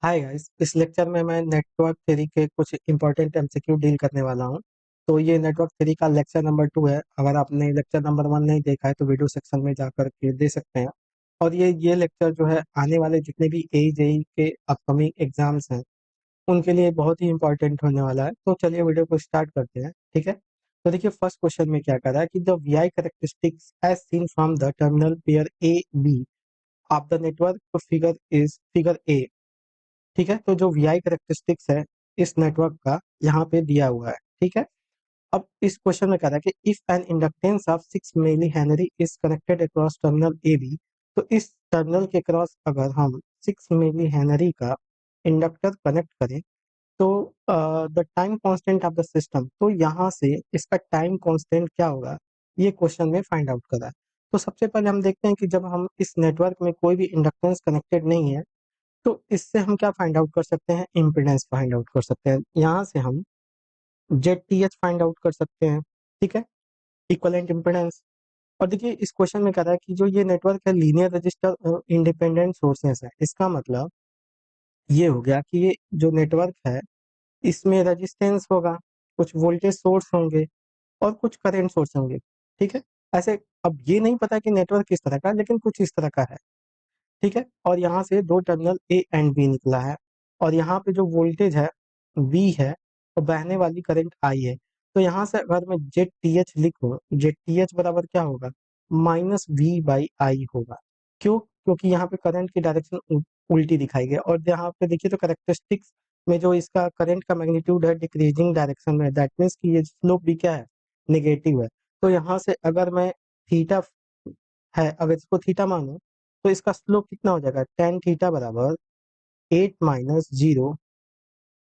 Hi guys, इस lecture में मैं नेटवर्क थ्योरी के कुछ इंपॉर्टेंट एमसीक्यू डील करने वाला हूं। तो ये नेटवर्क थ्योरी का लेक्चर नंबर 2 है। अगर आपने लेक्चर नंबर 1 नहीं देखा है तो वीडियो सेक्शन में जाकर के दे सकते हैं। और ये लेक्चर जो है आने वाले जितने भी AJE के अपकमिंग एग्जाम्स हैं उनके लिए बहुत ही इंपॉर्टेंट होने वाला है। तो चलिए वीडियो को स्टार्ट करते हैं, ठीक है। तो देखिए फर्स्ट क्वेश्चन में क्या कर रहा है कि the VI characteristics as seen from the terminal pair AB of the network figure is figure A. ठीक है, तो जो VI करेक्टरिस्टिक्स है इस नेटवर्क का यहाँ पे दिया हुआ है, ठीक है। अब इस क्वेश्चन में कह रहा है कि if an inductance of 6 millihenry is connected across terminal AB, तो इस टर्मिनल के क्रॉस अगर हम 6 मिली हेनरी का इंडक्टर कनेक्ट करें तो the time constant of the system, तो यहाँ से इसका टाइम कांस्टेंट क्या होगा ये क्वेश्चन में फाइंड आउट करा है। तो सबसे पहले हम देखते हैं कि जब हम इस नेटवर्क में कोई भी इंडक्टेंस कनेक्टेड नहीं है तो इससे हम क्या फाइंड आउट कर सकते हैं, इम्पीडेंस फाइंड आउट कर सकते हैं। यहाँ से हम ZTH फाइंड आउट कर सकते हैं, ठीक है, इक्विवेलेंट इम्पीडेंस। और देखिए इस क्वेश्चन में कह रहा है कि जो ये नेटवर्क है लीनियर रजिस्टर और इंडिपेंडेंट सोर्सेस है। इसका मतलब ये हो गया कि ये जो नेटवर्क है इसमें रेजिस्टेंस होगा, कुछ वोल्टेज सोर्स होंगे और कुछ करंट सोर्स होंगे, ठीक है। ऐसे अब ये नहीं पता कि नेटवर्क किस तरह का है, लेकिन कुछ इस तरह का है, ठीक है। और यहाँ से दो टर्मिनल A एंड B निकला है और यहाँ पे जो वोल्टेज है V है और बहने वाली करंट I है। तो यहाँ से अगर मैं ZTH लिखूं, ZTH बराबर क्या होगा, -V/I होगा। क्यों? क्योंकि यहाँ पे करंट की डायरेक्शन उल्टी दिखाई गई और यहाँ पे देखिए तो करेक्टरिस्टिक्स में जो इसका करंट का मैग्नीट्यूड है डिक्रीजिंग डायरेक्शन में, दैट मीन्स कि ये स्लोप भी क्या है, नेगेटिव है। तो यहाँ से अगर मैं थीटा है, अगर इसको थीटा मानो तो इसका स्लोप कितना हो जाएगा, टेन थीटा बराबर 8 - 0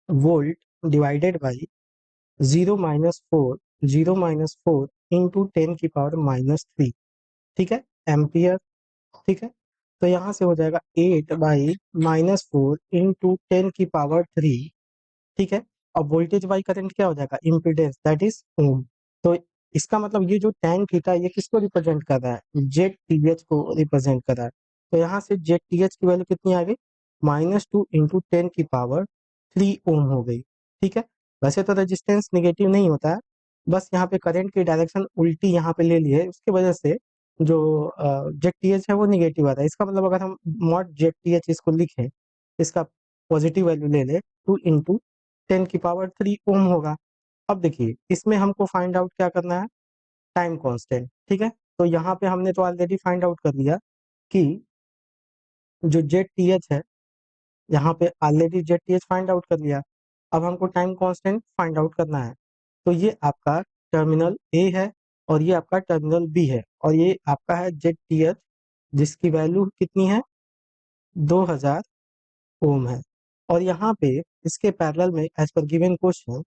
वोल्ट डिवाइडेड बाई 0 - 4 इंटू 10⁻³ ठीक है, एम्पियर, ठीक है। तो यहाँ से हो जाएगा 8/-4 इंटू 10⁻³ ठीक है। और वोल्टेज बाई करंट क्या हो जाएगा, इम्पीडेंस, दैट इज ओम। तो इसका मतलब ये जो tan थीटा ये किसको रिप्रेजेंट कर रहा है, ZTH को रिप्रेजेंट कर रहा है। तो यहाँ से ZTH की वैल्यू कितनी आ गई, -2 इंटू 10⁻³ ओम हो गई, ठीक है। वैसे तो रेजिस्टेंस नेगेटिव नहीं होता है, बस यहाँ पे करंट की डायरेक्शन उल्टी यहाँ पे ले ली है, उसकी वजह से जो ZTH है वो निगेटिव आता है। इसका मतलब अगर हम मॉड ZTH इसको लिखें, इसका पॉजिटिव वैल्यू ले ले 2 इंटू 10⁻³ ओम होगा। अब देखिए इसमें हमको फाइंड आउट क्या करना है, टाइम कांस्टेंट, ठीक है। तो यहाँ पे हमने तो ऑलरेडी फाइंड आउट कर लिया कि जो ZTH है, यहाँ पे ऑलरेडी ZTH फाइंड आउट कर लिया। अब हमको टाइम कांस्टेंट फाइंड आउट करना है। तो ये आपका टर्मिनल A है और ये आपका टर्मिनल B है और ये आपका है ZTH जिसकी वैल्यू कितनी है, 2000 ओम है। और यहाँ पे इसके पैरेलल में एज पर गिवन क्वेश्चन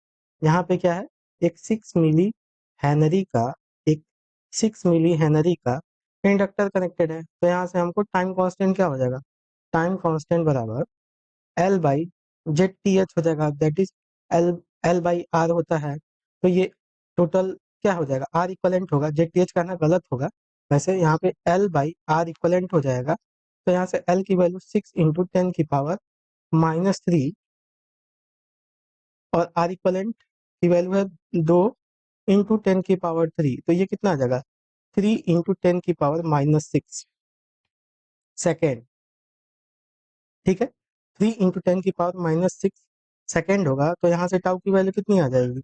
यहाँ पे क्या है, एक 6 मिली हेनरी का एक 6 मिली हेनरी का इंडक्टर कनेक्टेड है। तो यहाँ से हमको टाइम कांस्टेंट क्या हो जाएगा, टाइम कांस्टेंट बराबर L/ZTH हो जाएगा, दैट इज L/R होता है। तो ये टोटल क्या हो जाएगा, R इक्वलेंट होगा, ZTH कहना गलत होगा, वैसे यहाँ पे L/R इक्वलेंट हो जाएगा। तो यहाँ से L की वैल्यू 6 इंटू 10⁻³ और आर इक्वलेंट की वैल्यू है 2 इंटू 10⁻³ तो ये कितना आ जाएगा, 3 इंटू 10⁻⁻6 सेकेंड, ठीक है। 3 इंटू 10⁻⁻6 सेकेंड होगा। तो यहाँ से टाउ की वैल्यू कितनी आ जाएगी,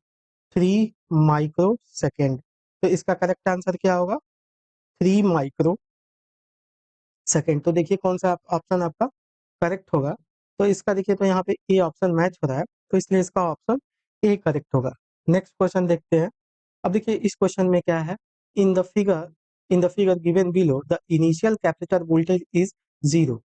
3 माइक्रो सेकेंड। तो इसका करेक्ट आंसर क्या होगा, 3 माइक्रो सेकेंड। तो देखिए कौन सा ऑप्शन आपका करेक्ट होगा। तो इसका देखिए तो यहाँ पे ए ऑप्शन मैच हो रहा है, तो इसलिए इसका ऑप्शन ए करेक्ट होगा। नेक्स्ट क्वेश्चन देखते हैं। अब देखिए इस क्वेश्चन में क्या है, in the figure in the figure given below the initial capacitor voltage is 0।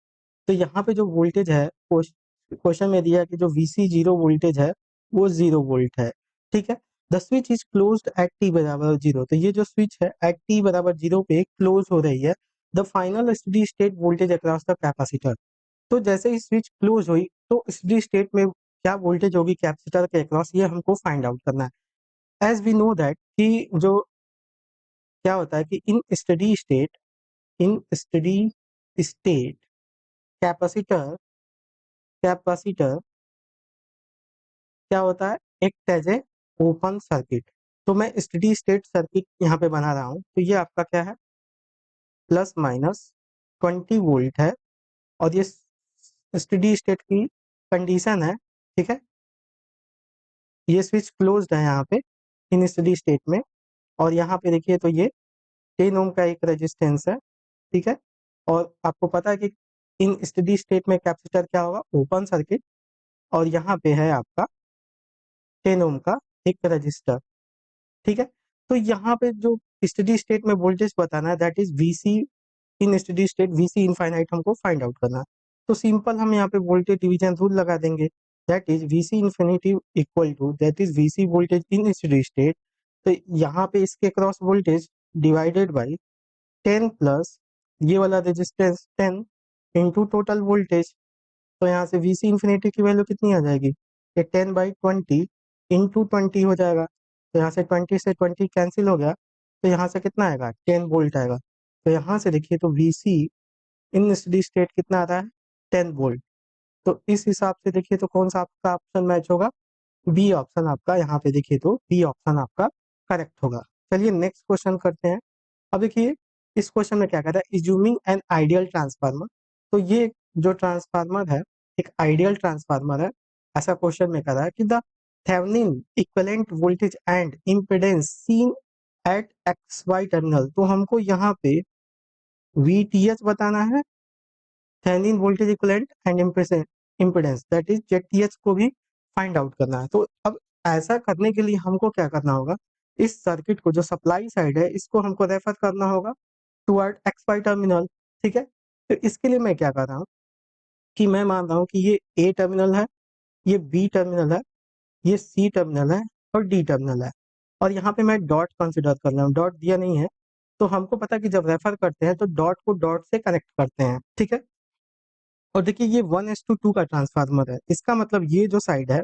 तो यहाँ पे जो वोल्टेज है क्वेश्चन में दिया है कि जो VC0 वोल्टेज है वो 0 वोल्ट है, ठीक है। The switch is closed eight t बराबर 0। तो ये जो स्विच है एट t बराबर 0 पे क्लोज हो रही है। The final steady state voltage across the capacitor. तो जैसे ही स्विच क्लोज हुई तो स्टेडी स्टेट में क्या वोल्टेज होगी कैपेसिटर के अक्रॉस, ये हमको फाइंड आउट करना है। एज वी नो दैट कि जो क्या होता है कि in steady state capacitor capacitor क्या होता है, act as a open circuit. तो मैं स्टडी स्टेट सर्किट यहाँ पे बना रहा हूँ, तो ये आपका क्या है, प्लस माइनस 20 वोल्ट है, और ये स्टडी स्टेट की कंडीशन है, ठीक है। ये स्विच क्लोज्ड है यहाँ पे इन स्टडी स्टेट में, और यहाँ पे देखिए तो ये 10 ओम का एक रेजिस्टेंस है, ठीक है। और आपको पता है कि इन स्टडी स्टेट में कैपेसिटर क्या होगा, ओपन सर्किट, और यहाँ पे है आपका 10 ओम का एक रजिस्टर, ठीक है। तो यहाँ पे जो स्टडी स्टेट में वोल्टेज बताना है, that is VC in steady state, VC infinite हमको फाइंड आउट करना है। तो सिंपल हम यहाँ पे वोल्टेज डिवीजन रूल लगा देंगे, that is VC infinity equal to that is VC voltage in steady state. तो यहाँ पे इसके cross voltage divided by 10 plus ये वाला रेजिस्टेंस 10 इंटू टोटल वोल्टेज। तो यहाँ से वीसी इन्फिनिटी की वैल्यू कितनी आ जाएगी, ये 10/20 इंटू 20 हो जाएगा। तो यहाँ से 20 से 20 कैंसिल हो गया, तो यहाँ से कितना आएगा, 10 वोल्ट आएगा। तो यहाँ से देखिए तो वीसी इन स्टडी स्टेट कितना आ रहा है, 10 वोल्ट। तो इस हिसाब से देखिए तो कौन सा आपका ऑप्शन मैच होगा, बी ऑप्शन आपका, यहाँ पे देखिए तो बी ऑप्शन आपका करेक्ट होगा। चलिए नेक्स्ट क्वेश्चन करते हैं। अब देखिए इस क्वेश्चन में क्या कहता है, इज्यूमिंग एन आइडियल ट्रांसफार्मर। तो ये जो ट्रांसफार्मर है एक आइडियल ट्रांसफार्मर है। ऐसा क्वेश्चन में कह रहा है कि the Thevenin equivalent voltage and impedance seen at X Y terminal. तो हमको यहाँ पे VTH बताना है, Thevenin voltage equivalent and impedance that is ZTH को भी फाइंड आउट करना है। तो अब ऐसा करने के लिए हमको क्या करना होगा, इस सर्किट को जो सप्लाई साइड है इसको हमको रेफर करना होगा टुवर्ड एक्स वाई टर्मिनल, ठीक है। तो इसके लिए मैं क्या कर रहा हूँ कि मैं मान रहा हूँ कि ये ए टर्मिनल है, ये बी टर्मिनल है, ये सी टर्मिनल है, और डी टर्मिनल है। और यहाँ पे मैं डॉट कंसिडर कर रहा हूँ, डॉट दिया नहीं है। तो हमको पता है कि जब रेफर करते हैं तो डॉट को डॉट से कनेक्ट करते हैं, ठीक है। और देखिए ये 1:2 का ट्रांसफार्मर है, इसका मतलब ये जो साइड है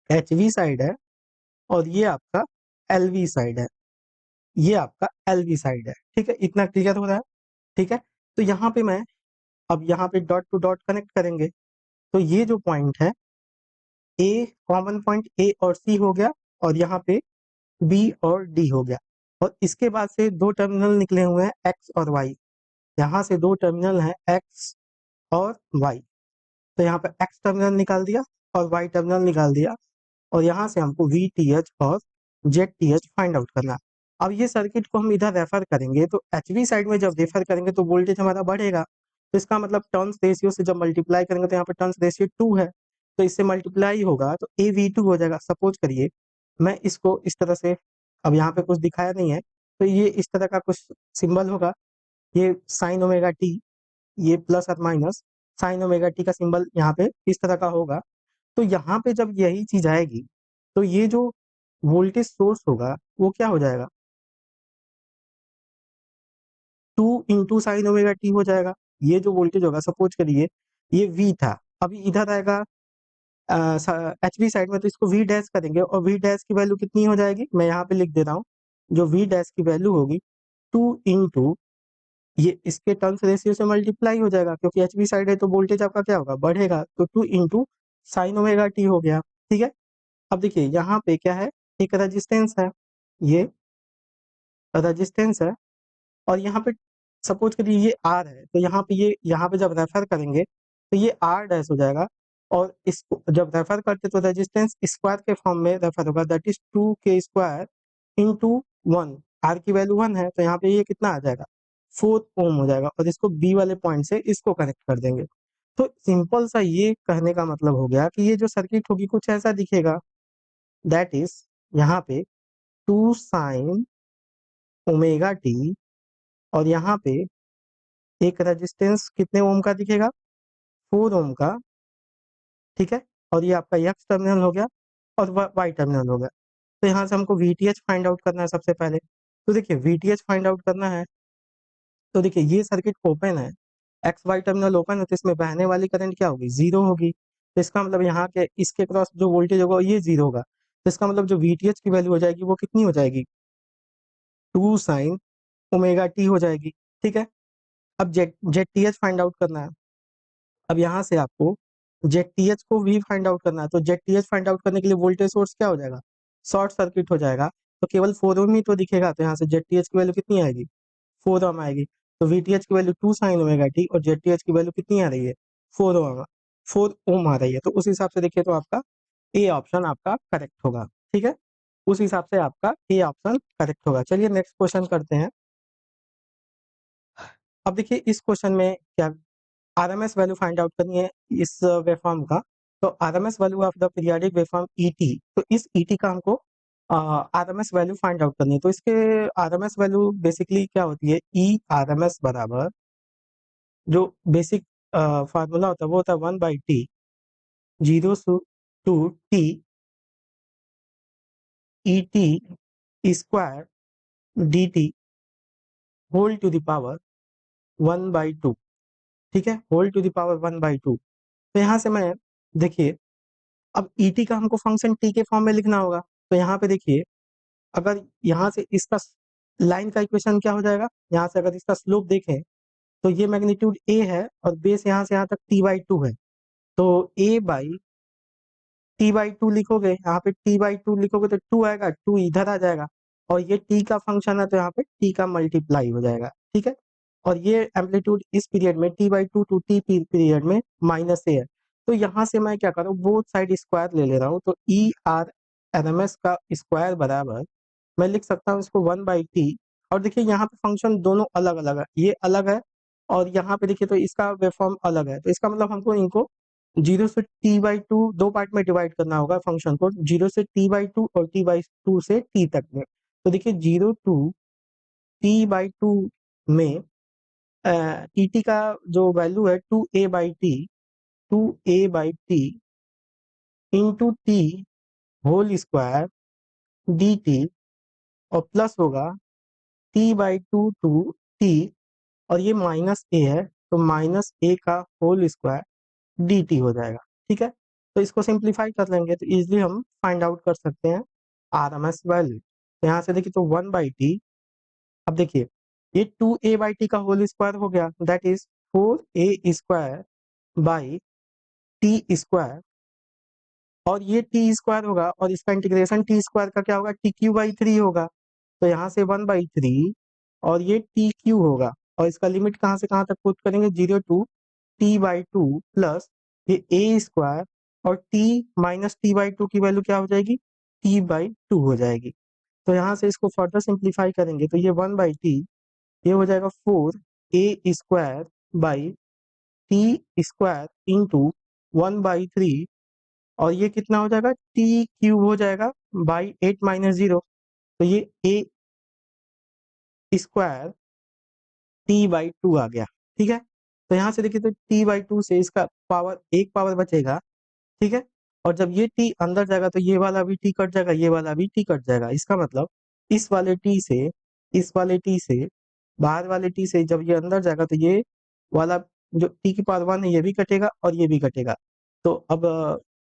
HV साइड है, और ये आपका LV साइड है, ये आपका LV साइड है, ठीक है। इतना क्लियर हो रहा है, ठीक है। तो यहाँ पे मैं अब यहाँ पे डॉट टू डॉट कनेक्ट करेंगे, तो ये जो पॉइंट है ए, कॉमन पॉइंट ए और सी हो गया, और यहाँ पे बी और डी हो गया। और इसके बाद से दो टर्मिनल निकले हुए हैं एक्स और वाई, यहाँ से दो टर्मिनल हैं एक्स और वाई। तो यहाँ पे एक्स टर्मिनल निकाल दिया और वाई टर्मिनल निकाल दिया, और यहाँ से हमको VTH और ZTH फाइंड आउट करना है। अब ये सर्किट को हम इधर रेफर करेंगे, तो HV साइड में जब रेफर करेंगे तो वोल्टेज हमारा बढ़ेगा। तो इसका मतलब टर्न्स रेशियो से जब मल्टीप्लाई करेंगे तो यहाँ पे टर्न्स रेशियो 2 है, तो इससे मल्टीप्लाई होगा तो AV2 हो जाएगा। सपोज करिए मैं इसको इस तरह से, अब यहाँ पे कुछ दिखाया नहीं है, तो ये इस तरह का कुछ सिंबल होगा, ये साइन ओमेगा टी, ये प्लस और माइनस साइन ओमेगा टी का सिंबल यहाँ पे इस तरह का होगा। तो यहाँ पे जब यही चीज आएगी तो ये जो वोल्टेज सोर्स होगा वो क्या हो जाएगा, 2 × sin ω t हो जाएगा। ये जो वोल्टेज होगा, सपोज करिए ये V था, अभी इधर आएगा HV साइड में, तो इसको V डैश करेंगे, और V डैश की वैल्यू कितनी हो जाएगी, मैं यहाँ पे लिख दे रहा हूँ। जो V डैश की वैल्यू होगी 2 × ये इसके टर्न्स रेशियो से मल्टीप्लाई हो जाएगा, क्योंकि HV साइड है तो वोल्टेज आपका क्या होगा, बढ़ेगा। तो 2 × sin ω t हो गया, ठीक है। अब देखिए यहाँ पे क्या है, एक रेजिस्टेंस है, ये रेजिस्टेंस है, और यहाँ पे सपोज करिए ये R है, तो यहाँ पे ये यहाँ पे जब रेफर करेंगे तो ये R डैश हो जाएगा। और इसको जब रेफर करते तो रेजिस्टेंस स्क्वायर के फॉर्म में रेफर होगा, that is 2K² into 1। R की वैल्यू 1 है, तो यहाँ पे ये कितना आ जाएगा, 4 ओम हो जाएगा, और इसको B वाले पॉइंट से इसको कनेक्ट कर देंगे। तो सिंपल सा ये कहने का मतलब हो गया कि ये जो सर्किट होगी कुछ ऐसा दिखेगा, दैट इज यहाँ पे 2 sin ω t, और यहाँ पे एक रेजिस्टेंस कितने ओम का दिखेगा, 4 ओम का, ठीक है। और ये आपका एक्स टर्मिनल हो गया और वाई टर्मिनल हो गया। तो यहाँ से हमको VTH फाइंड आउट करना है सबसे पहले। तो देखिए VTH फाइंड आउट करना है, तो देखिए ये सर्किट ओपन है, एक्स वाई टर्मिनल ओपन है, तो इसमें बहने वाली करंट क्या होगी, 0 होगी। तो इसका मतलब यहाँ के इसके क्रॉस जो वोल्टेज होगा ये 0 होगा। तो इसका मतलब जो VTH की वैल्यू हो जाएगी वो कितनी हो जाएगी, 2 sin ω t हो जाएगी, ठीक है। अब ZTH फाइंड आउट करना है। अब यहाँ से आपको जेड को भी फाइंड आउट करना है, तो जेड फाइंड आउट करने के लिए वोल्टेज सोर्स क्या हो जाएगा, शॉर्ट सर्किट हो जाएगा, तो केवल 4 ओम ही तो दिखेगा, तो यहाँ से जेड की वैल्यू कितनी आएगी, 4 ओम आएगी। तो वीटीएच की वैल्यू 2 साइन ओमेगा टी और जेड की वैल्यू कितनी आ रही है, 4 ओम, 4 ओम आ रही है। तो उस हिसाब से देखिए तो आपका ए ऑप्शन आपका करेक्ट होगा। ठीक है, उस हिसाब से आपका ए ऑप्शन करेक्ट होगा। चलिए नेक्स्ट क्वेश्चन करते हैं। अब देखिए इस क्वेश्चन में क्या, आरएमएस वैल्यू फाइंड आउट करनी है इस वेवफॉर्म का। तो RMS value of the periodic waveform ET, तो इस ईटी का हमको आरएमएस वैल्यू फाइंड आउट करनी है। तो इसके आरएमएस वैल्यू बेसिकली क्या होती है, ई आरएमएस बराबर जो बेसिक फार्मूला होता है वो होता है 1/t, 0 to 2 t E T square D T whole to the power 1/2। ठीक है, होल टू द पावर 1/2। तो यहाँ से मैं देखिए, अब ई टी का हमको फंक्शन टी के फॉर्म में लिखना होगा। तो यहाँ पे देखिए, अगर यहाँ से इसका लाइन का इक्वेशन क्या हो जाएगा, यहाँ से अगर इसका स्लोप देखें तो ये मैग्नीट्यूड ए है और बेस यहाँ से यहाँ तक t/2 है। तो a/t/2 लिखोगे, यहाँ पे t/2 लिखोगे तो 2 आएगा, 2 इधर आ जाएगा और ये t का फंक्शन है तो यहाँ पे t का मल्टीप्लाई हो जाएगा। ठीक है, और ये एम्पलीट्यूड इस पीरियड में t/2 टू t पीरियड में माइनस ए है। तो यहाँ से मैं क्या करूँ, बोथ साइड स्क्वायर ले ले रहा हूँ। तो ई आर एन एम एस का स्क्वायर बराबर मैं लिख सकता हूँ इसको 1/t। और देखिए यहाँ पे फंक्शन दोनों अलग अलग है, ये अलग है और यहाँ पे देखिए तो इसका वेवफॉर्म अलग है। तो इसका मतलब हमको इनको 0 से t/2 दो पार्ट में डिवाइड करना होगा फंक्शन को, 0 से t/2 और t/2 से t तक में। तो देखिए 0 to t/2 में ई टी का जो वैल्यू है 2a/t into T whole square D T और प्लस होगा t/2 टू टी और ये माइनस ए है तो माइनस ए का होल स्क्वायर डी टी हो जाएगा। ठीक है, तो इसको सिंप्लीफाई कर लेंगे तो इजिली हम फाइंड आउट कर सकते हैं आरएमएस वैल्यू। तो यहाँ से देखिए तो 1/t, अब देखिए ये 2a/t का होल स्क्वायर हो गया, that is 4a² by T square, और ये टी स्क्वायर होगा और इसका इंटीग्रेशन टी स्क्वायर का क्या होगा, t³/3 होगा। तो यहाँ से 1/3 और ये t³ होगा और इसका लिमिट कहाँ से कहाँ तक पुट करेंगे, 0 to t/2 प्लस ये a² और t माइनस t/2 की वैल्यू क्या हो जाएगी, t/2 हो जाएगी। तो यहाँ से इसको फर्दर सिंप्लीफाई करेंगे तो ये 1/t ये हो जाएगा 4a² by T square into 1/3 और ये कितना हो जाएगा, t³ हो जाएगा बाई 8 - 0। तो ये a² t/2 आ गया। ठीक है, तो यहाँ से देखिए तो t/2 से इसका पावर एक पावर बचेगा। ठीक है, और जब ये t अंदर जाएगा तो ये वाला भी t कट जाएगा, ये वाला भी t कट जाएगा। इसका मतलब इस वाले t से इस वाले t से बाहर वाले t से जब ये अंदर जाएगा तो ये वाला जो t की पावर 1 है ये भी कटेगा और ये भी कटेगा। तो अब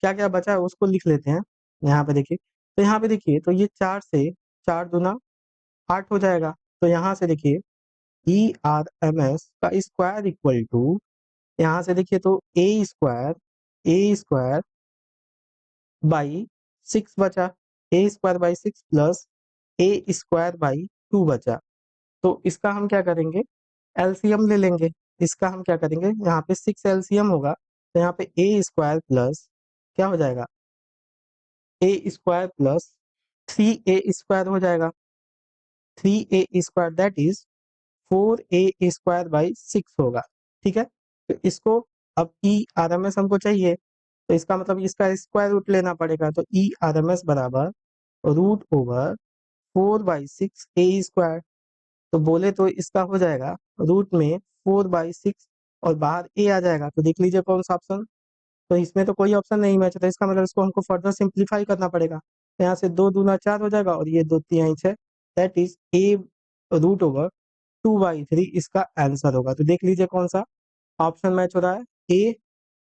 क्या क्या बचा है उसको लिख लेते हैं। यहाँ पे देखिए, तो यहाँ पे देखिए तो ये 4 से 4 दूना 8 हो जाएगा। तो यहाँ से देखिए ई आर एम एस का स्क्वायर इक्वल टू, यहाँ से देखिए तो ए स्क्वायर बाई 6 बचा, a² by 6 plus a² by 2 बचा। तो इसका हम क्या करेंगे, एलसीएम ले लेंगे। इसका हम क्या करेंगे, यहाँ पे 6 एलसीएम होगा तो यहाँ पे a² प्लस क्या हो जाएगा, a² प्लस 3a² हो जाएगा, 3a² that is 4a² by 6 होगा। ठीक है, तो इसको अब ई आर एम एस हमको चाहिए तो इसका मतलब इसका स्क्वायर रूट लेना पड़ेगा। तो ई आर एम एस बराबर √4/6 a²। तो बोले तो इसका हो जाएगा रूट में 4/6 और बाहर ए आ जाएगा। तो देख लीजिए कौन सा ऑप्शन, तो इसमें तो कोई ऑप्शन नहीं मैच होता, इसका मतलब इसको हमको फर्दर सिंप्लीफाई करना पड़ेगा। तो यहाँ से 2 दूना 4 हो जाएगा और ये 2 तिहाई 6, दैट इज a√2/3 इसका आंसर होगा। तो देख लीजिए कौन सा ऑप्शन मैच हो रहा है, ए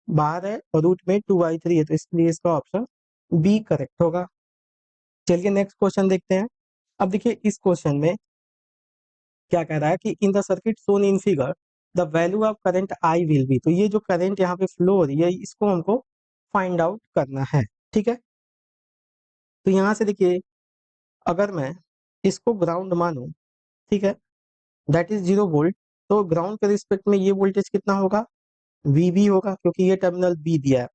बाहर है और रूट में 2/3 है तो इसलिए इसका ऑप्शन बी करेक्ट होगा। चलिए नेक्स्ट क्वेश्चन देखते हैं। अब देखिए इस क्वेश्चन में क्या कह रहा है कि in the circuit shown in figure the value of current I will be. तो ये जो करंट यहाँ पे फ्लो हो रही है इसको हमको फाइंड आउट करना है, ठीक है। तो यहाँ से देखिए अगर मैं इसको ग्राउंड मानूं, ठीक है, दैट इज 0 वोल्ट, तो ग्राउंड के रिस्पेक्ट में ये वोल्टेज कितना होगा, वीबी होगा, क्योंकि ये टर्मिनल बी दिया है।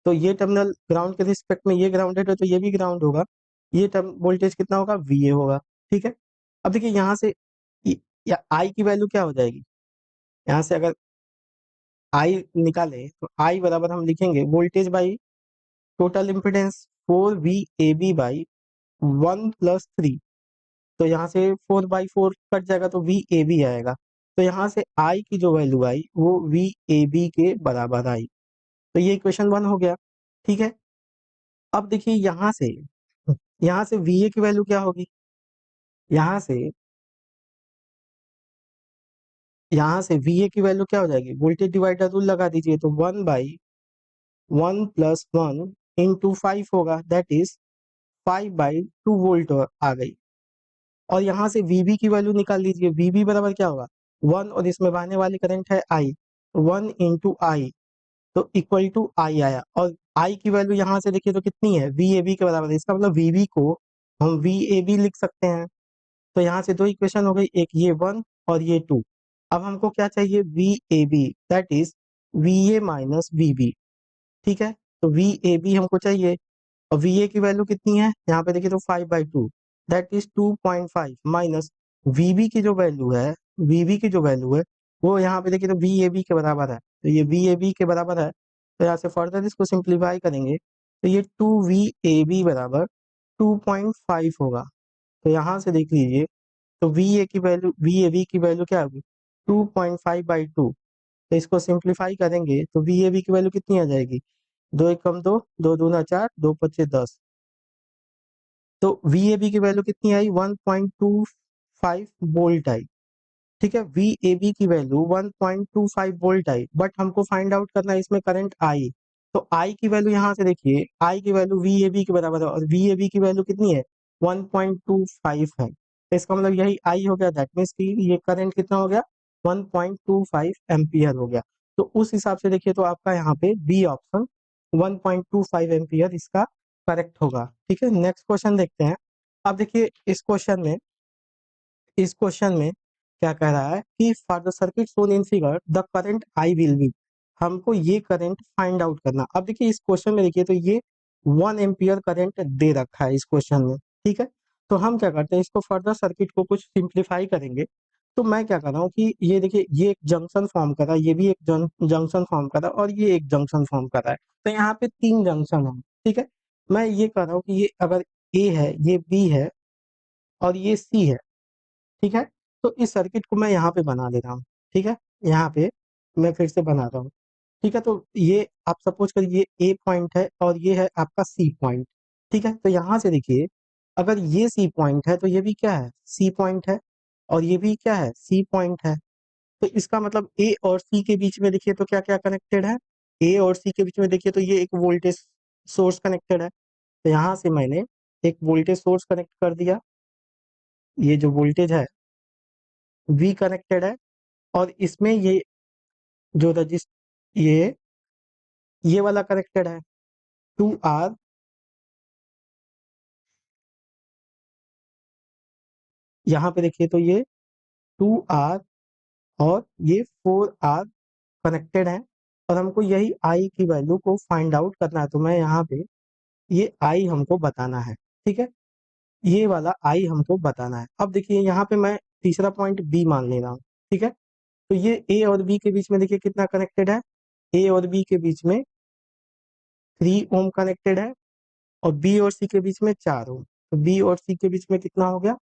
तो ये टर्मिनल ग्राउंड के रिस्पेक्ट में ये ग्राउंडेड है तो ये भी ग्राउंड होगा, ये टर्म वोल्टेज कितना होगा, वीए होगा, ठीक है। अब देखिए यहाँ से या आई की वैल्यू क्या हो जाएगी, यहाँ से अगर आई निकाले तो आई बराबर हम लिखेंगे voltage by total impedance 4 VAB by 1 + 3। तो यहाँ से 4/4 कट जाएगा तो VAB आएगा। तो यहाँ से आई की जो वैल्यू आई वो VAB के बराबर आई। तो ये इक्वेशन 1 हो गया, ठीक है। अब देखिए यहाँ से VA की वैल्यू क्या होगी, यहाँ से VA की वैल्यू क्या हो जाएगी, वोल्टेज डिवाइडर रूल लगा दीजिए, तो 1/1 + 1 × 5 होगा, दैट इज 5/2 वोल्ट आ गई। और यहाँ से VB की वैल्यू निकाल लीजिए, VB बराबर क्या होगा, 1 और इसमें बहने वाली करंट है I, 1 × I, तो इक्वल टू आई आया। और आई की वैल्यू यहाँ से देखिए तो कितनी है, VAB के बराबर है, इसका मतलब VB को हम VAB लिख सकते हैं। तो यहाँ से दो इक्वेशन हो गई, एक ये 1 और ये 2। अब हमको क्या चाहिए, VAB, that is VA minus VB, ठीक है। तो VAB हमको चाहिए और VA की वैल्यू कितनी है, यहाँ पे देखिए तो 5/2, दैट इज 2.5 माइनस VB की जो वैल्यू है, VB की जो वैल्यू है वो यहाँ पे देखिए तो VAB के बराबर है, तो ये VAB के बराबर है। तो यहाँ से फर्दर इसको सिंप्लीफाई करेंगे तो ये 2VAB बराबर 2.5 होगा। तो यहाँ से देख लीजिए तो VAB की वैल्यू क्या होगी, 2.5/2। तो इसको सिंप्लीफाई करेंगे तो VAB की वैल्यू कितनी आ जाएगी, 2 × 1 = 2, 2 × 2 = 4, 2 × 5 = 10। तो VAB की वैल्यू कितनी आई, 1.25 वोल्ट आई, ठीक है। VAB की वैल्यू 1.25 वोल्ट आई, बट हमको फाइंड आउट करना है इसमें करंट I। तो I की वैल्यू यहाँ से देखिए, I की वैल्यू VAB के बराबर है और VAB की वैल्यू कितनी है, 1.25 है। तो इसका मतलब यही I हो गया, दैट मीन्स कि ये करंट कितना हो गया, 1.25 एम्पियर हो गया। तो उस हिसाब से देखिए तो आपका यहाँ पे बी ऑप्शन 1.25 एम्पियर इसका करेक्ट होगा, ठीक है। नेक्स्ट क्वेश्चन देखते हैं। अब देखिए इस क्वेश्चन में क्या कह रहा है कि for the circuit shown in figure the current I will be, हमको ये करंट फाइंड आउट करना। अब देखिए इस क्वेश्चन में देखिए तो ये 1 एम्पियर करंट दे रखा है इस क्वेश्चन में, ठीक है। तो हम क्या करते हैं, इसको फर्दर सर्किट को कुछ सिंप्लीफाई करेंगे। तो मैं क्या कर रहा हूँ कि ये देखिए ये एक जंक्शन फॉर्म कर रहा है, ये भी एक जंक्शन फॉर्म कर रहा है और ये एक जंक्शन फॉर्म कर रहा है। तो यहाँ पे 3 जंक्शन है, ठीक है। मैं ये कर रहा हूँ कि ये अगर ए है, ये बी है और ये सी है, ठीक है। तो इस सर्किट को मैं यहाँ पे बना दे रहा हूँ, ठीक है। यहाँ पे मैं फिर से बना रहा हूँ, ठीक है। तो ये आप सपोज करिए ये ए पॉइंट है और ये है आपका सी पॉइंट, ठीक है। तो यहाँ से देखिए अगर ये सी पॉइंट है तो ये भी क्या है, सी पॉइंट है, और ये भी क्या है, सी पॉइंट है। तो इसका मतलब ए और सी के बीच में देखिए तो क्या क्या कनेक्टेड है, ए और सी के बीच में देखिए तो ये एक वोल्टेज सोर्स कनेक्टेड है। तो यहाँ से मैंने एक वोल्टेज सोर्स कनेक्ट कर दिया, ये जो वोल्टेज है वी कनेक्टेड है, और इसमें ये जो रजिस्ट ये वाला कनेक्टेड है 2R, यहाँ पे देखिए तो ये 2R और ये 4R कनेक्टेड है, और हमको यही I की वैल्यू को फाइंड आउट करना है। तो मैं यहाँ पे ये I हमको बताना है, ठीक है, ये वाला I हमको बताना है। अब देखिए यहाँ पे मैं तीसरा पॉइंट B मान ले रहा हूँ, ठीक है। तो ये A और B के बीच में देखिए कितना कनेक्टेड है, A और B के बीच में 3 ओम कनेक्टेड है, और बी और सी के बीच में 4 ओम। तो बी और सी के बीच में कितना हो गया,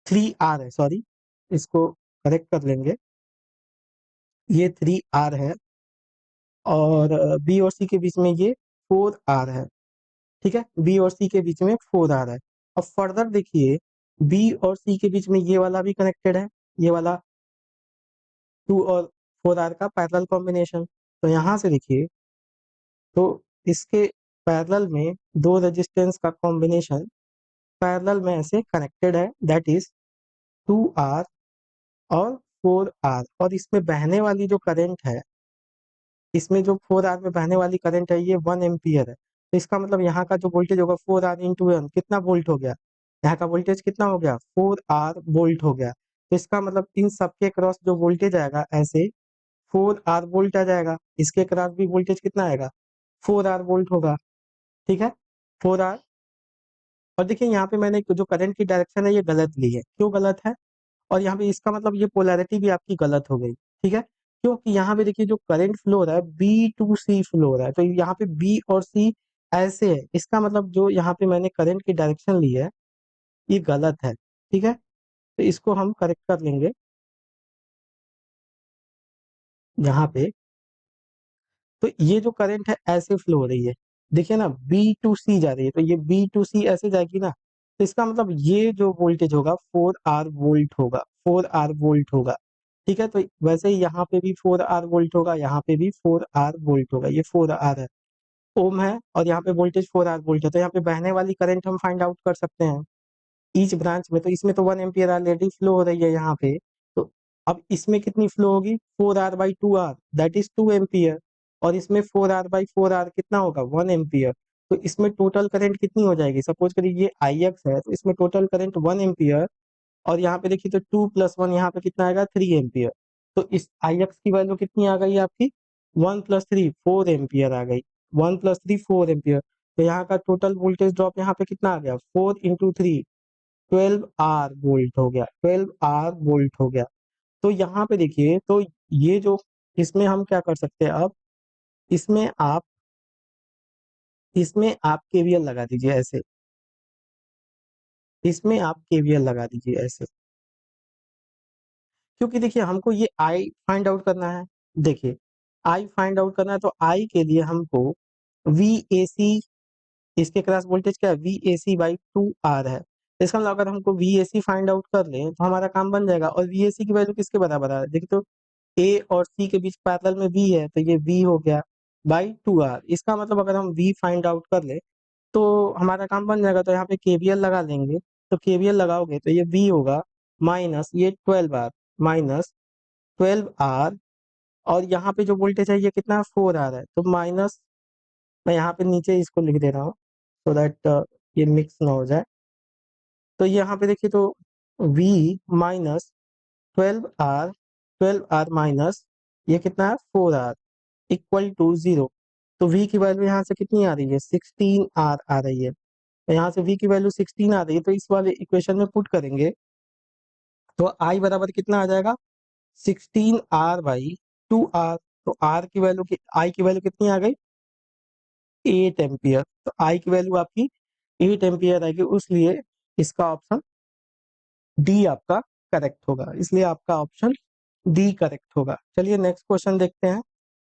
3R है, सॉरी, इसको करेक्ट कर लेंगे, ये 3R है, और बी और सी के बीच में ये 4R है, ठीक है। बी और सी के बीच में 4R है। अब फर्दर देखिए बी और सी के बीच में ये वाला भी कनेक्टेड है, ये वाला 2 और 4R का पैरेलल कॉम्बिनेशन। तो यहाँ से देखिए तो इसके पैरेलल में दो रेजिस्टेंस का कॉम्बिनेशन पैरेलल में ऐसे कनेक्टेड है, दैट इज 2R और 4R और इसमें बहने वाली जो करंट है, इसमें जो 4R में बहने वाली करंट है ये 1 एम्पियर है। तो इसका मतलब यहाँ का जो वोल्टेज होगा 4R इंटू 1 कितना वोल्ट हो गया, यहाँ का वोल्टेज कितना हो गया 4R वोल्ट हो गया। तो इसका मतलब इन सबके क्रॉस जो वोल्टेज आएगा ऐसे 4R वोल्ट आ जाएगा, इसके क्रॉस भी वोल्टेज कितना आएगा 4R वोल्ट होगा। ठीक है, 4R। और देखिए यहाँ पे मैंने जो करंट की डायरेक्शन है ये गलत ली है, क्यों गलत है, और यहाँ पे इसका मतलब ये पोलैरिटी भी आपकी गलत हो गई। ठीक है, क्योंकि यहाँ पे देखिए जो करंट फ्लो हो रहा है बी टू सी फ्लो हो रहा है, तो यहाँ पे बी और सी ऐसे है, इसका मतलब जो यहाँ पे मैंने करंट की डायरेक्शन ली है ये गलत है। ठीक है, तो इसको हम करेक्ट कर लेंगे यहाँ पे। तो ये जो करंट है ऐसे फ्लो हो रही है, देखिए ना बी टू सी जा रही है, तो ये बी टू सी ऐसे जाएगी ना, तो इसका मतलब ये जो वोल्टेज होगा 4R वोल्ट होगा, 4R वोल्ट होगा। ठीक है, तो वैसे ही यहाँ पे भी 4R वोल्ट होगा, यहाँ पे भी 4R वोल्ट होगा, ये 4R है, ओम है, और यहाँ पे वोल्टेज 4R वोल्ट है, तो यहाँ पे बहने वाली करंट हम फाइंड आउट कर सकते हैं ईच ब्रांच में। तो इसमें तो 1 एम्पियर ऑलरेडी फ्लो हो रही है यहाँ पे, तो अब इसमें कितनी फ्लो होगी 4R/2R दैट इज 2 एम्पियर, और इसमें 4R/4R कितना होगा 1 एम्पियर। तो इसमें टोटल करंट कितनी हो जाएगी, सपोज करिए ये IX है, तो इसमें टोटल करंट 1 एम्पियर, और यहाँ पे देखिए तो 2+1 यहाँ पे कितना आएगा 3 एम्पियर। तो इस IX की वैल्यू कितनी आ गई आपकी 1+3 4 एम्पियर आ गई, 1+3 4 एम्पियर। तो यहाँ का टोटल वोल्टेज ड्रॉप यहाँ पे कितना आ गया 4 × 3 12R वोल्ट हो गया, 12R वोल्ट हो गया। तो यहाँ पे देखिए तो ये जो इसमें हम क्या कर सकते हैं अब, इसमें आप KVL लगा दीजिए ऐसे, इसमें आप KVL लगा दीजिए ऐसे, क्योंकि देखिए हमको ये I फाइंड आउट करना है। देखिए I फाइंड आउट करना है, तो I के लिए हमको VAC, इसके क्रॉस वोल्टेज क्या है VAC/2R है। तो इसका मतलब अगर हमको VAC फाइंड आउट कर लें तो हमारा काम बन जाएगा, और VAC की वैल्यू किसके बराबर है, देखिए तो A और C के बीच पैरेलल में V है, तो ये V हो गया /2R। इसका मतलब अगर हम V फाइंड आउट कर ले तो हमारा काम बन जाएगा। तो यहाँ पे KVL लगा लेंगे, तो KVL लगाओगे तो ये V होगा माइनस ये 12R, माइनस 12R, और यहाँ पे जो वोल्टेज है ये कितना 4R है, तो माइनस, मैं यहाँ पे नीचे इसको लिख दे रहा हूँ सो दैट ये मिक्स ना हो जाए। तो यहाँ पे देखिए तो V minus 12R, 12R minus ये कितना है 4R इक्वल टू 0। तो V की वैल्यू यहाँ से कितनी आ रही है 16R आ रही है, तो यहाँ से V की वैल्यू 16 आ रही है, तो इस वाले इक्वेशन में पुट करेंगे तो I बराबर कितना आ जाएगा 16R/2R। तो R की वैल्यू की I की वैल्यू कितनी आ गई 8 एम्पियर, तो I की वैल्यू आपकी 8 एम्पियर आएगी, इसलिए इसका ऑप्शन डी आपका करेक्ट होगा, इसलिए आपका ऑप्शन डी करेक्ट होगा। चलिए नेक्स्ट क्वेश्चन देखते हैं।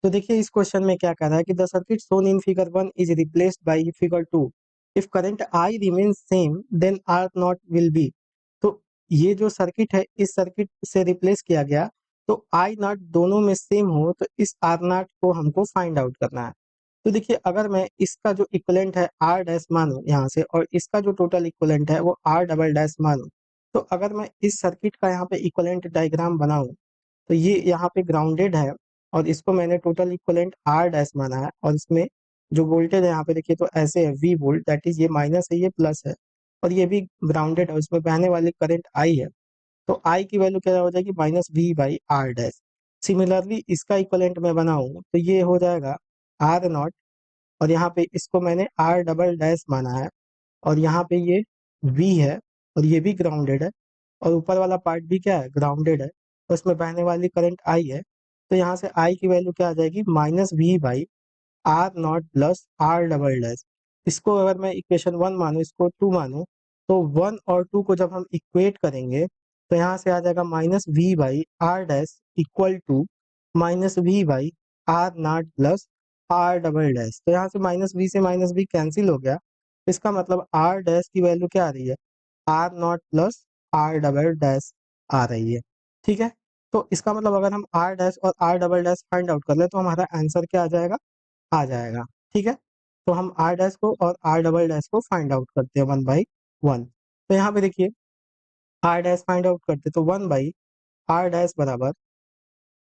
तो देखिए इस क्वेश्चन में क्या कह रहा है कि the circuit shown in figure 1 is replaced by figure 2, if current I remains same then R nought will be. तो ये जो सर्किट है इस सर्किट से रिप्लेस किया गया, तो आई नॉट दोनों में सेम हो, तो इस आर नॉट को हमको फाइंड आउट करना है। तो देखिए अगर मैं इसका जो इक्विवेलेंट है आर डैश मानूं यहाँ से, और इसका जो टोटल इक्विवेलेंट है वो आर डबल डैश मानूं, तो अगर मैं इस सर्किट का यहाँ पे इक्विवेलेंट डायग्राम बनाऊं, तो ये यहाँ पे ग्राउंडेड है, और इसको मैंने टोटल इक्विवेलेंट आर डैश माना है, और इसमें जो वोल्टेज है यहाँ पे देखिए तो ऐसे है V वोल्ट, दैट इज ये माइनस है ये प्लस है, और ये भी ग्राउंडेड है, उसमें बहने वाली करंट I है, तो I की वैल्यू क्या हो जाएगी -V/R डैश। सिमिलरली इसका इक्विवेलेंट मैं बनाऊं तो ये हो जाएगा R नॉट, और यहाँ पे इसको मैंने R डबल डैश माना है, और यहाँ पे ये V है, और ये भी ग्राउंडेड है, और ऊपर वाला पार्ट भी क्या है ग्राउंडेड है, तो उसमें बहने वाली करंट I है। तो यहाँ से I की वैल्यू क्या आ जाएगी -V/R nought plus R double dash. इसको अगर मैं इक्वेशन 1 मानूं, इसको 2 मानूं, तो 1 और 2 को जब हम इक्वेट करेंगे तो यहाँ से आ जाएगा -V/R dash equal to -V/R nought plus R double dash. तो यहाँ से -V से -V कैंसिल हो गया, इसका मतलब R डैश की वैल्यू क्या आ रही है R not plus R double dash आ रही है। ठीक है, तो इसका मतलब अगर हम R डैश और R double dash find out कर ले तो हमारा आंसर क्या आ जाएगा। ठीक है, तो हम R डैश को और R डबल डैश को फाइंड आउट करते हैं 1/1। तो यहाँ पे देखिए R डैश फाइंड आउट करते तो 1/, आर डैश बराबर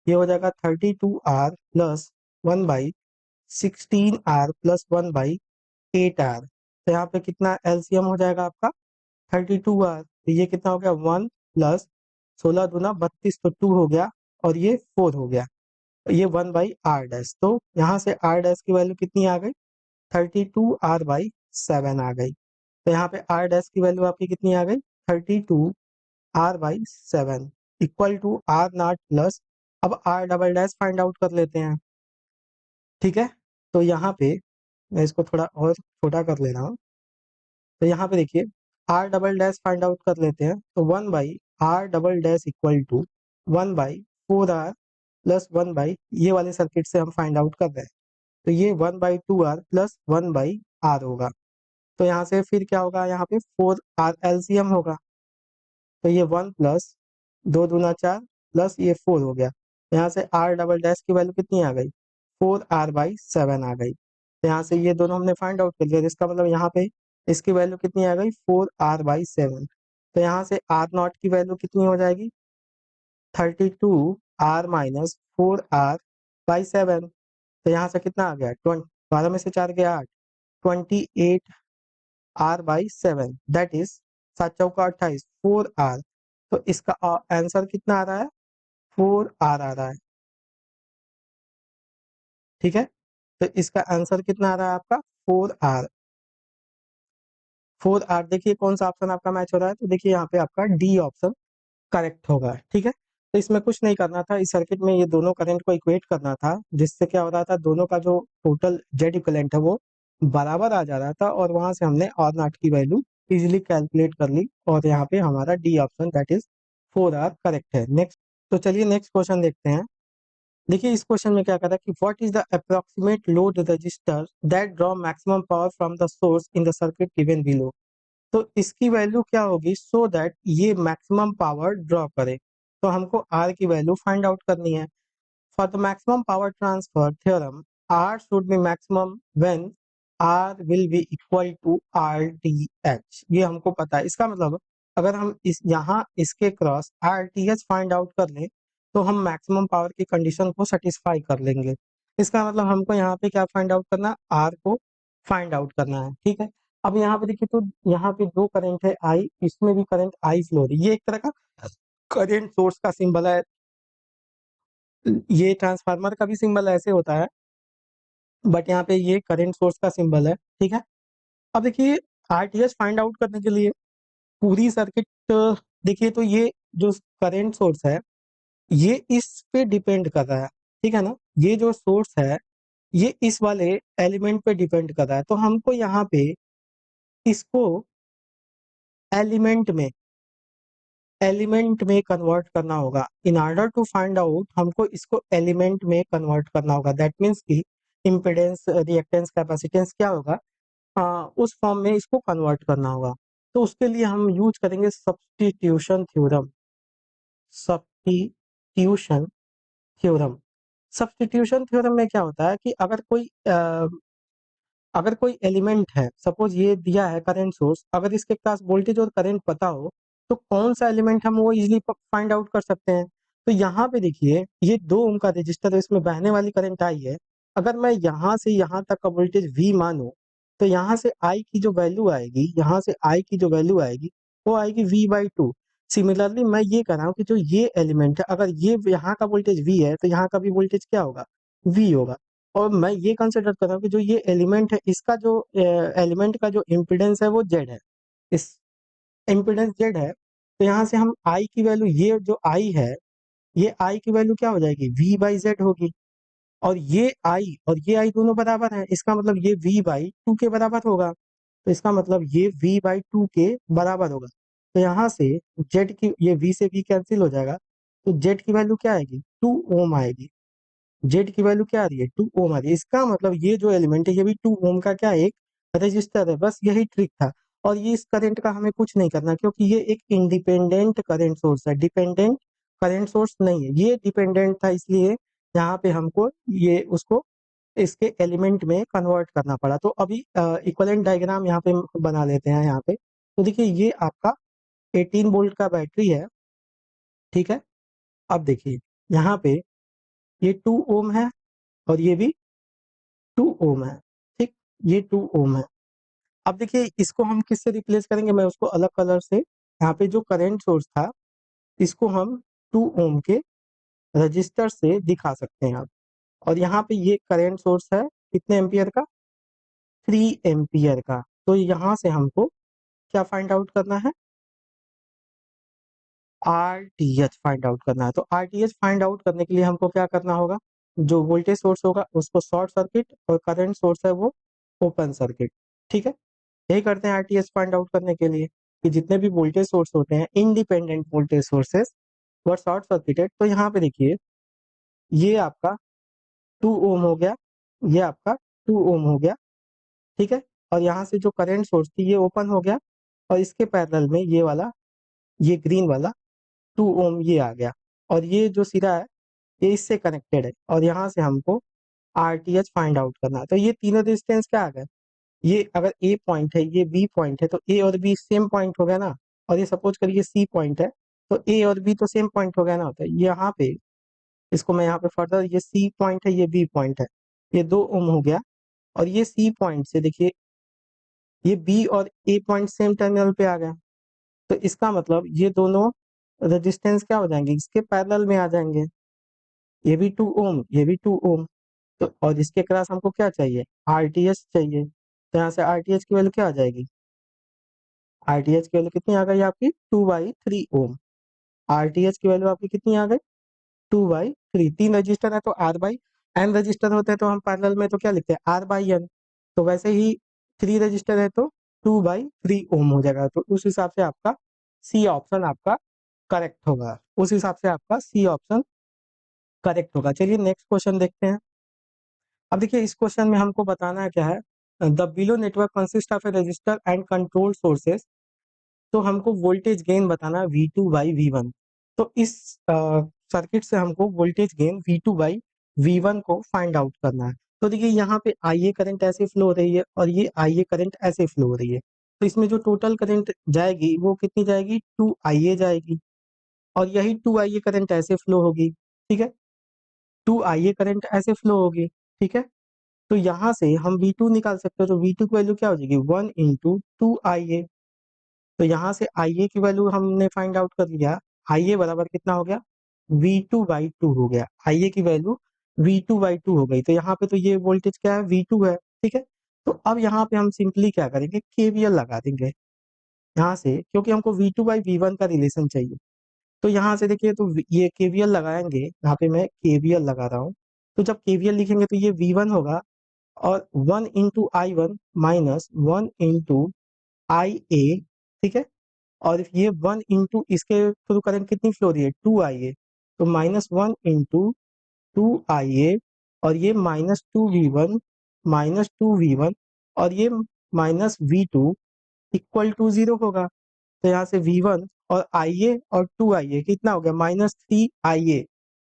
ये हो जाएगा 32R plus 1/16R plus 1/8R। तो यहाँ पे कितना एलसीएम हो जाएगा आपका 32R, तो ये कितना हो गया 1 प्लस 16 दूना 32, तो 2 हो गया और ये 4 हो गया, ये 1/R डैश। तो यहाँ से R डैश की वैल्यू कितनी आ गई 32R/7 आ गई। तो यहाँ पे R डैश की वैल्यू आपकी कितनी आ गई 32R/7 equal to R not plus, अब R double dash find out कर लेते हैं। ठीक है, तो यहाँ पे मैं इसको थोड़ा और छोटा कर ले रहा हूँ। तो यहाँ पे देखिए R double dash find out कर लेते हैं, तो 1/R double dash equal to 1/4R plus 1 ये वाले सर्किट से हम फाइंड आउट कर रहे हैं, तो ये 1/2R प्लस 1/R होगा। तो यहाँ से फिर क्या होगा, यहाँ पे 4R एलसीएम होगा, तो ये 1 प्लस 2 दूना 4 प्लस ये 4 हो गया। यहाँ से R डबल डैश की वैल्यू कितनी आ गई 4R/7 आ गई। तो यहाँ से ये दोनों हमने फाइंड आउट कर लिया, जिसका मतलब यहाँ पे इसकी वैल्यू कितनी आ गई 4R/7। तो यहाँ से R नॉट की वैल्यू कितनी हो जाएगी 32R माइनस 4R/7। तो यहाँ से कितना आ गया 20, 12 में से 4 गया 8, 28R/7 दैट इज 7 चौका 28 4R। तो इसका आंसर कितना आ रहा है 4R आ रहा है। ठीक है, तो इसका आंसर कितना आ रहा है आपका 4R। 4R देखिए कौन सा ऑप्शन आपका मैच हो रहा है, तो देखिए यहाँ पे आपका डी ऑप्शन करेक्ट होगा। ठीक है, तो इसमें कुछ नहीं करना था, इस सर्किट में ये दोनों करंट को इक्वेट करना था, जिससे क्या हो रहा था दोनों का जो टोटल जेड इक्विवेलेंट है वो बराबर आ जा रहा था, और वहां से हमने आर नॉट की वैल्यू इजीली कैलकुलेट कर ली, और यहाँ पे हमारा D option that is 4R correct है। नेक्स्ट, तो चलिए नेक्स्ट क्वेश्चन देखते हैं। देखिए इस क्वेश्चन में क्या कहता है कि what is the approximate load register that draw maximum power from the source in the circuit given below. तो इसकी वैल्यू क्या होगी सो दैट ये मैक्सिमम पावर ड्रॉ करे, तो हमको आर की वैल्यू फाइंड आउट करनी है। For the maximum power transfer theorem, R should be maximum when R will be equal to RTH। ये हमको पता है, इसका मतलब अगर हम इस यहाँ इसके क्रॉस RTH फाइंड आउट कर लें तो हम मैक्सिमम पावर की कंडीशन को सेटिस्फाई कर लेंगे। इसका मतलब हमको यहाँ पे क्या फाइंड आउट करना है R को फाइंड आउट करना है। ठीक है, अब यहाँ पे देखिए, तो यहाँ पे दो करंट है I, इसमें भी करंट I फ्लो हो रही है, ये एक तरह का करंट सोर्स का सिंबल है। ये ट्रांसफार्मर का भी सिंबल ऐसे होता है, बट यहाँ पे ये करंट सोर्स का सिंबल है। ठीक है, अब देखिए आरटीएच फाइंड आउट करने के लिए पूरी सर्किट देखिए, तो ये जो करंट सोर्स है ये इस पे डिपेंड कर रहा है। ठीक है ना, ये जो सोर्स है ये इस वाले एलिमेंट पे डिपेंड कर रहा है, तो हमको यहाँ पे इसको एलिमेंट में कन्वर्ट करना होगा। In order to find out हमको इसको एलिमेंट में कन्वर्ट करना होगा, दैट मीन्स कि इम्पिडेंस रिएक्टेंस कैपेसिटेंस क्या होगा उस फॉर्म में इसको कन्वर्ट करना होगा। तो उसके लिए हम यूज करेंगे substitution theorem. Substitution theorem substitution theorem में क्या होता है कि अगर कोई एलिमेंट है, सपोज ये दिया है करंट सोर्स, अगर इसके पास वोल्टेज और करंट पता हो तो कौन सा एलिमेंट हम वो इजीली फाइंड आउट कर सकते हैं। तो यहाँ पे देखिए ये 2 ओम का रजिस्टर है, इसमें बहने वाली करंट आई है। अगर मैं यहाँ से यहाँ तक का वोल्टेज V मानूं तो यहाँ से I की जो वैल्यू आएगी, यहाँ से I की जो वैल्यू आएगी वो आएगी V/2। सिमिलरली मैं ये कह रहा हूँ कि जो ये एलिमेंट है, अगर ये यहाँ का वोल्टेज V है तो यहाँ का भी वोल्टेज क्या होगा V होगा। और मैं ये कंसिडर कर रहा हूँ कि जो ये एलिमेंट है इसका जो एलिमेंट का जो इम्पीडेंस है वो जेड है, इस इम्पीडेंस जेड है। तो यहाँ से हम आई की वैल्यू, ये जो आई है ये आई की वैल्यू क्या हो जाएगी V/Z होगी, और ये आई दोनों बराबर हैं, इसका मतलब ये V/2 के बराबर होगा। तो इसका मतलब ये V/2 के बराबर होगा। तो यहाँ से जेड की, ये V से V कैंसिल हो जाएगा, तो जेड की वैल्यू क्या आएगी 2 ओम आएगी। जेड की वैल्यू क्या आ रही है 2 ओम आ रही है। इसका मतलब ये जो एलिमेंट है ये भी 2 ओम का क्या एक रजिस्टर है, बस यही ट्रिक था। और ये इस करंट का हमें कुछ नहीं करना, क्योंकि ये एक इंडिपेंडेंट करंट सोर्स है, डिपेंडेंट करंट सोर्स नहीं है। ये डिपेंडेंट था, इसलिए यहाँ पे हमको ये उसको इसके एलिमेंट में कन्वर्ट करना पड़ा। तो अभी इक्विवेलेंट डायग्राम यहाँ पे बना लेते हैं। यहाँ पे तो देखिए ये आपका 18 वोल्ट का बैटरी है। ठीक है, अब देखिए यहाँ पे ये 2 ओम है और ये भी 2 ओम है, ठीक, ये 2 ओम है। अब देखिए इसको हम किससे रिप्लेस करेंगे, मैं उसको अलग कलर से, यहाँ पे जो करंट सोर्स था इसको हम 2 ओम के रजिस्टर से दिखा सकते हैं आप। और यहाँ पे ये करंट सोर्स है कितने एम्पियर का, 3 एम्पियर का। तो यहाँ से हमको क्या फाइंड आउट करना है, आरटीएच फाइंड आउट करना है। तो आरटीएच फाइंड आउट करने के लिए हमको क्या करना होगा, जो वोल्टेज सोर्स होगा उसको शॉर्ट सर्किट और करंट सोर्स है वो ओपन सर्किट, ठीक है। यही करते हैं आरटीएच फाइंड आउट करने के लिए, कि जितने भी वोल्टेज सोर्स होते हैं इंडिपेंडेंट वोल्टेज सोर्सेस वो शॉर्ट सर्किटेड। तो यहाँ पे देखिए ये आपका 2 ओम हो गया, ये आपका 2 ओम हो गया, ठीक है। और यहाँ से जो करंट सोर्स थी ये ओपन हो गया, और इसके पैरेलल में ये वाला, ये ग्रीन वाला 2 ओम ये आ गया, और ये जो सिरा है ये इससे कनेक्टेड है, और यहाँ से हमको आरटीएच फाइंड आउट करना है। तो ये तीनों रेजिस्टेंस क्या आ गए, ये अगर ए पॉइंट है ये बी पॉइंट है तो ए और बी सेम पॉइंट हो गया ना, और ये सपोज करिए सी पॉइंट है तो ए और बी तो सेम पॉइंट हो गया ना। तो यहाँ पे इसको मैं यहाँ पे फर्दर, ये सी पॉइंट है ये बी पॉइंट है, ये 2 ओम हो गया, और ये सी पॉइंट से देखिए ये बी और ए पॉइंट सेम टर्मिनल पे आ गया। तो इसका मतलब ये दोनों रेजिस्टेंस क्या हो जाएंगे, इसके पैरेलल में आ जाएंगे, ये भी 2 ओम ये भी 2 ओम। तो और इसके क्रॉस हमको क्या चाहिए, आरटीएच चाहिए। तो यहाँ से आरटीएच की वैल्यू क्या आ जाएगी, आरटीएच की वैल्यू कितनी आ गई आपकी 2/3 ओम। आरटीएच की वैल्यू आपकी कितनी आ गई 2/3। 3 रजिस्टर है तो आर बाई एन रजिस्टर होते हैं तो हम पैरेलल में तो क्या लिखते हैं R/N। तो वैसे ही 3 रजिस्टर है तो 2/3 ओम हो जाएगा। तो उस हिसाब से आपका सी ऑप्शन आपका करेक्ट होगा, उस हिसाब से आपका सी ऑप्शन करेक्ट होगा। चलिए नेक्स्ट क्वेश्चन देखते हैं। अब देखिए इस क्वेश्चन में हमको बताना है क्या है, the below network consist of A register and control sources. तो हमको वोल्टेज गेन बताना है V2/V1। तो इस सर्किट से हमको वोल्टेज गेन V2/V1 को फाइंड आउट करना है। तो देखिए यहाँ पे IA करंट ऐसे फ्लो हो रही है और ये IA करंट ऐसे फ्लो हो रही है, तो इसमें जो टोटल करंट जाएगी वो कितनी जाएगी 2IA जाएगी, और यही 2IA करंट ऐसे फ्लो होगी, ठीक है। 2IA करंट ऐसे फ्लो होगी, ठीक है। तो यहाँ से हम V2 निकाल सकते हो, तो V2 की वैल्यू क्या हो जाएगी 1 × 2IA। तो यहाँ से IA की वैल्यू हमने फाइंड आउट कर लिया, IA बराबर कितना हो गया V2/2 हो गया, IA की वैल्यू V2/2 हो गई। तो यहाँ पे तो ये वोल्टेज क्या है V2 है, ठीक है। तो अब यहाँ पे हम सिंपली क्या करेंगे KVL लगा देंगे यहाँ से, क्योंकि हमको V2/V1 का रिलेशन चाहिए। तो यहाँ से देखिए तो ये KVL लगाएंगे, यहाँ पे मैं KVL लगा रहा हूँ। तो जब KVL लिखेंगे तो ये V1 होगा, और 1 × I1 माइनस 1 × IA, ठीक है। और ये 1 × इसके थ्रू करंट कितनी फ्लो हो रही है 2IA, तो -1 × 2IA, और ये -2V1 -2V1, और ये -V2 इक्वल टू 0 होगा। तो यहाँ से V1 और IA और 2IA कितना हो गया -3IA,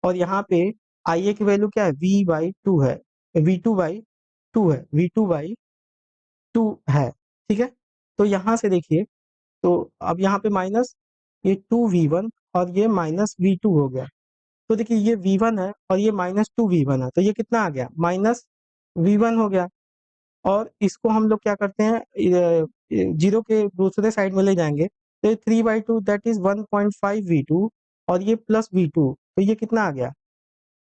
और यहाँ पे IA की वैल्यू क्या है V/2 है, V2/2 है, V2/2 है, ठीक है। तो यहाँ से देखिए, तो अब यहाँ पे माइनस ये 2V1 और ये -V2 हो गया। तो देखिए ये V1 है और ये -2V1 है, तो ये कितना आ गया -V1 हो गया। और इसको हम लोग क्या करते हैं, जीरो के दूसरे साइड में ले जाएंगे, तो ये 3/2 दैट इज 1.5V2, और ये प्लस V2, तो ये कितना आ गया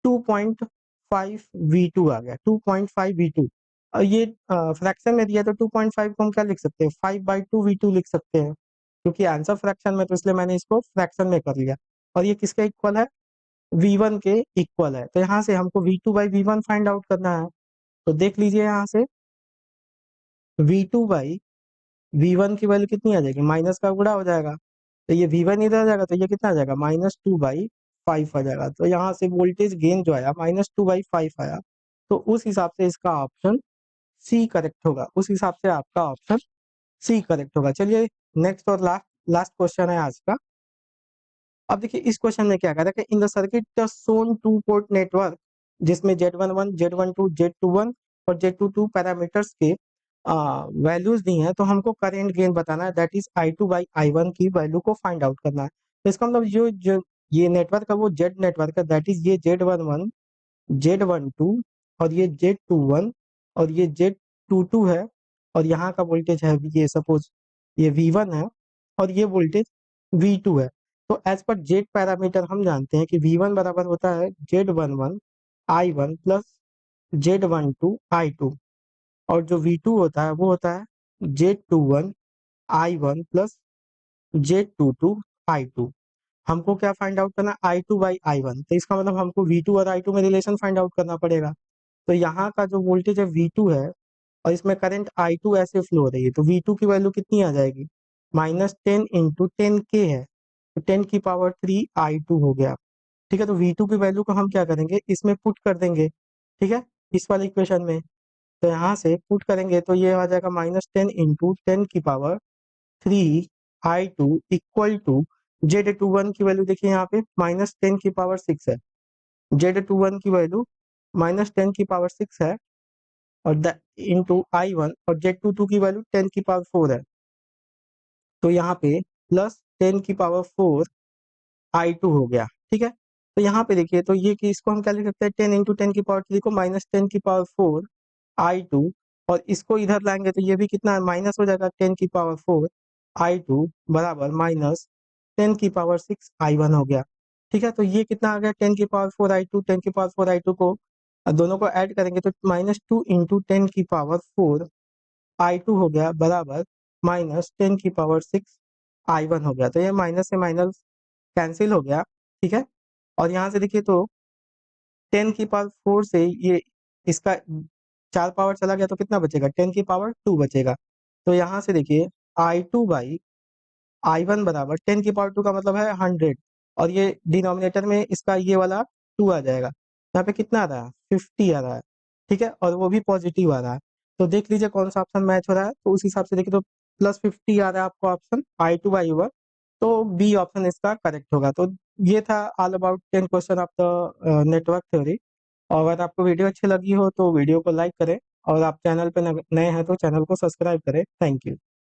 2.5V2 आ गया, 2.5V2। और ये फ्रैक्शन में दिया तो 2.5 को हम क्या लिख सकते हैं 5/2V2 लिख सकते हैं, क्योंकि आंसर फ्रैक्शन में, तो इसलिए मैंने इसको फ्रैक्शन में कर लिया। और ये किसके इक्वल है V1 के इक्वल है। तो यहाँ से हमको V2/V1 फाइंड आउट करना है। तो देख लीजिए यहाँ से V2/V1 की वैल्यू कितनी आ जाएगी, माइनस का गुणा हो जाएगा, तो ये V1 इधर आ जाएगा, तो ये कितना आ जाएगा -2/5 आ जाएगा। तो यहाँ से वोल्टेज गेन जो आया -2/5 आया। तो उस हिसाब से इसका ऑप्शन सी करेक्ट होगा, उस हिसाब से आपका ऑप्शन सी करेक्ट होगा। चलिए नेक्स्ट और लास्ट लास्ट क्वेश्चन है आज का। अब देखिए इस क्वेश्चन में क्या कह रहा है कि in the circuit Son 2 port network, जिसमें Z11 Z12 Z21 और Z22 पैरामीटर्स के वैल्यूज दी हैं, तो हमको करंट गेन बताना है, दैट इज I2/I1 की वैल्यू को फाइंड आउट करना है। तो इसका मतलब जो जो ये नेटवर्क का वो जेड नेटवर्क है, दैट इज ये Z11, Z12 और ये Z21 और ये Z22 है, और यहाँ का वोल्टेज है ये सपोज ये V1 है और ये वोल्टेज V2 है। तो एज पर जेड पैरामीटर हम जानते हैं कि V1 बराबर होता है Z11 I1 plus Z12 I2, और जो V2 होता है वो होता है Z21 I1 plus Z22 I2। हमको क्या फाइंड आउट करना, I2 बाई I1, तो इसका मतलब हमको V2 और I2 में रिलेशन फाइंड आउट करना पड़ेगा। तो यहाँ का जो वोल्टेज है V2 है और इसमें करंट I2 ऐसे फ्लो हो रही है, तो V2 की वैल्यू कितनी आ जाएगी, -10 इंटू 10K है, तो 10⁻³ I2 हो गया। ठीक है, तो V2 की वैल्यू को हम क्या करेंगे, इसमें पुट कर देंगे। ठीक है, इस वाले इक्वेशन में, तो यहाँ से पुट करेंगे तो ये आ जाएगा -10 into 10⁻³ I2 equal to Z21 की वैल्यू देखिए यहाँ पे -10⁻6 है, Z21 की वैल्यू -10⁻6 है, और द इंटू I1 और Z22 की वैल्यू 10⁻4 है, तो यहाँ पे +10⁻4 I2 हो गया। ठीक है, तो यहाँ पे देखिए, तो ये कि इसको हम क्या लिख सकते हैं, 10 इंटू 10⁻3 को -10⁻4 I2, और इसको इधर लाएंगे तो ये भी कितना है, माइनस हो जाएगा 10⁻4 I2 बराबर -10⁻6 I1 हो गया। ठीक है, तो ये कितना आ गया, 10⁻4 I2, 10⁻4 I2 को दोनों को ऐड करेंगे तो -2 इंटू 10⁻4 I2 हो गया बराबर -10⁻6 I1 हो गया। तो ये माइनस से माइनस कैंसिल हो गया। ठीक है, और यहाँ से देखिए तो 10⁻4 से ये इसका 4 पावर चला गया तो कितना बचेगा, 10⁻2 बचेगा। तो यहाँ से देखिए I2 बाई I1 बराबर 10⁻2 का मतलब है 100, और ये डिनोमिनेटर में इसका ये वाला 2 आ जाएगा, यहाँ पे कितना आ रहा है, 50 आ रहा है। ठीक है, और वो भी पॉजिटिव आ रहा है। तो देख लीजिए कौन सा ऑप्शन मैच हो रहा है, तो उस हिसाब से देखिए तो +50 आ रहा है आपको ऑप्शन I2 बाई I1, तो बी ऑप्शन इसका करेक्ट होगा। तो ये था all about 10 question of the network theory. और अगर आपको वीडियो अच्छी लगी हो तो वीडियो को लाइक करें, और आप चैनल पे नए हैं तो चैनल को सब्सक्राइब करें। Thank you.